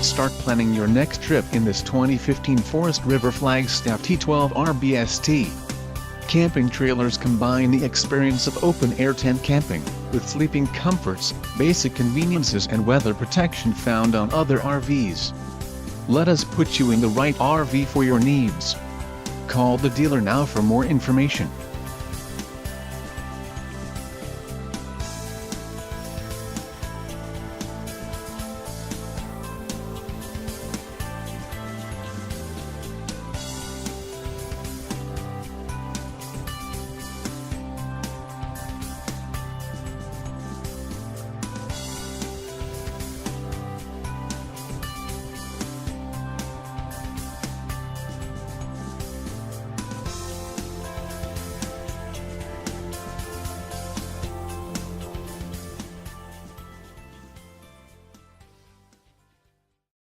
Start planning your next trip in this 2015 Forest River Flagstaff T12RBST. Camping trailers combine the experience of open-air tent camping, with sleeping comforts, basic conveniences and weather protection found on other RVs. Let us put you in the right RV for your needs. Call the dealer now for more information.